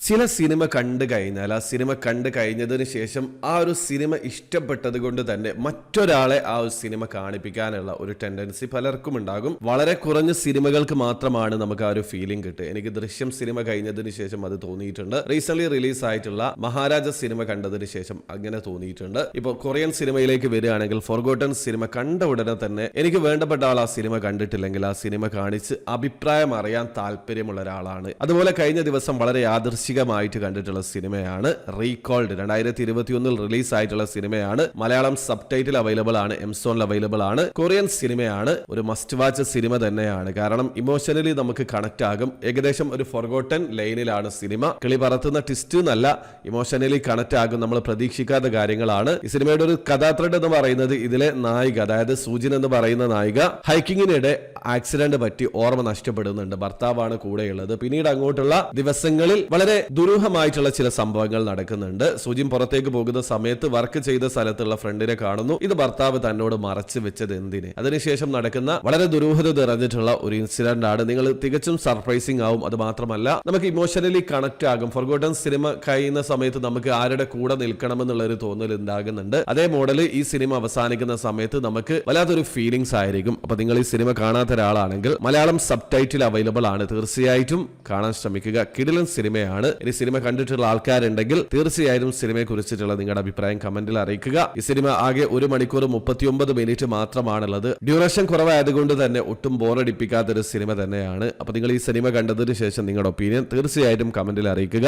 ചില സിനിമ കണ്ടു കഴിഞ്ഞാൽ ആ സിനിമ കണ്ടു കഴിഞ്ഞതിന് ശേഷം ആ ഒരു സിനിമ ഇഷ്ടപ്പെട്ടത് കൊണ്ട് തന്നെ മറ്റൊരാളെ ആ ഒരു സിനിമ കാണിപ്പിക്കാനുള്ള ഒരു ടെൻഡൻസി പലർക്കും ഉണ്ടാകും. വളരെ കുറഞ്ഞ സിനിമകൾക്ക് മാത്രമാണ് നമുക്ക് ആ ഒരു ഫീലിംഗ് കിട്ടുക. എനിക്ക് ദൃശ്യം സിനിമ കഴിഞ്ഞതിന് ശേഷം അത് തോന്നിയിട്ടുണ്ട്. റീസെന്റ് റിലീസ് ആയിട്ടുള്ള മഹാരാജ സിനിമ കണ്ടതിന് ശേഷം അങ്ങനെ തോന്നിയിട്ടുണ്ട്. ഇപ്പോൾ കൊറിയൻ സിനിമയിലേക്ക് വരികയാണെങ്കിൽ ഫോർഗോട്ടൺ സിനിമ കണ്ട ഉടനെ തന്നെ എനിക്ക് വേണ്ടപ്പെട്ട ആൾ ആ സിനിമ കണ്ടിട്ടില്ലെങ്കിൽ ആ സിനിമ കാണിച്ച് അഭിപ്രായം അറിയാൻ താല്പര്യമുള്ള ഒരാളാണ്. അതുപോലെ കഴിഞ്ഞ ദിവസം വളരെ യാദൃശ്ചികമായിട്ട് കണ്ടിട്ടുള്ള സിനിമയാണ് റീകോൾഡ്. 2021 റിലീസ് ആയിട്ടുള്ള സിനിമയാണ്. മലയാളം സബ് ടൈറ്റിൽ അവൈലബിൾ ആണ്, എംസോണിൽ അവൈലബിൾ ആണ്. കൊറിയൻ സിനിമയാണ്. ഒരു മസ്റ്റ് വാച്ച് സിനിമ തന്നെയാണ്. കാരണം ഇമോഷണലി നമുക്ക് കണക്ട് ആകും. ഏകദേശം ഒരു ഫോർഗോട്ടൺ ലൈനിലാണ് സിനിമ. കിളി പറത്തുന്ന ട്വിസ്റ്റ് എന്നല്ല, ഇമോഷണലി കണക്ട് ആകും. നമ്മൾ പ്രതീക്ഷിക്കാത്ത കാര്യങ്ങളാണ്. ഈ സിനിമയുടെ ഒരു കഥാത്രഡ് എന്ന് പറയുന്നത് ഇതിലെ നായിക, അതായത് സൂജിൻ എന്ന് പറയുന്ന നായിക ഹൈക്കിങ്ങിനിടെ ആക്സിഡന്റ് പറ്റി ഓർമ്മ നഷ്ടപ്പെടുന്നുണ്ട്. ഭർത്താവാണ് കൂടെയുള്ളത്. പിന്നീട് അങ്ങോട്ടുള്ള ദിവസങ്ങളിൽ വളരെ ദുരൂഹമായിട്ടുള്ള ചില സംഭവങ്ങൾ നടക്കുന്നുണ്ട്. സൂജിൻ പുറത്തേക്ക് പോകുന്ന സമയത്ത് വർക്ക് ചെയ്ത സ്ഥലത്തുള്ള ഫ്രണ്ടിനെ കാണുന്നു. ഇത് ഭർത്താവ് തന്നോട് മറച്ചു വെച്ചത് എന്തിന്? അതിനുശേഷം നടക്കുന്ന വളരെ ദുരൂഹത നിറഞ്ഞിട്ടുള്ള ഒരു ഇൻസിഡന്റ് ആണ്. നിങ്ങൾ തികച്ചും സർപ്രൈസിംഗ് ആവും. അത് മാത്രമല്ല നമുക്ക് ഇമോഷണലി കണക്ട് ആകും. ഫോർഗോട്ടൺ സിനിമ കഴിയുന്ന സമയത്ത് നമുക്ക് ആരുടെ കൂടെ നിൽക്കണമെന്നുള്ള ഒരു തോന്നൽ ഉണ്ടാകുന്നുണ്ട്. അതേ മോഡൽ ഈ സിനിമ അവസാനിക്കുന്ന സമയത്ത് നമുക്ക് വല്ലാത്തൊരു ഫീലിംഗ്സ് ആയിരിക്കും. അപ്പൊ നിങ്ങൾ ഈ സിനിമ കാണാത്ത ഒരാളാണെങ്കിൽ മലയാളം സബ് ടൈറ്റിൽ അവൈലബിൾ ആണ്. തീർച്ചയായിട്ടും കാണാൻ ശ്രമിക്കുക. കിടിലൻ സിനിമയാണ്. ഇനി സിനിമ കണ്ടിട്ടുള്ള ആൾക്കാരുണ്ടെങ്കിൽ തീർച്ചയായും സിനിമയെ കുറിച്ചിട്ടുള്ള നിങ്ങളുടെ അഭിപ്രായം കമന്റിൽ അറിയിക്കുക. ഈ സിനിമ ആകെ 1 മണിക്കൂർ 39 മിനിറ്റ് മാത്രമാണുള്ളത്. ഡ്യൂറേഷൻ കുറവായതുകൊണ്ട് തന്നെ ഒട്ടും ബോറടിപ്പിക്കാത്തൊരു സിനിമ തന്നെയാണ്. അപ്പൊ നിങ്ങൾ ഈ സിനിമ കണ്ടതിന് ശേഷം നിങ്ങളുടെ ഒപ്പീനിയൻ തീർച്ചയായിട്ടും കമന്റിൽ അറിയിക്കുക.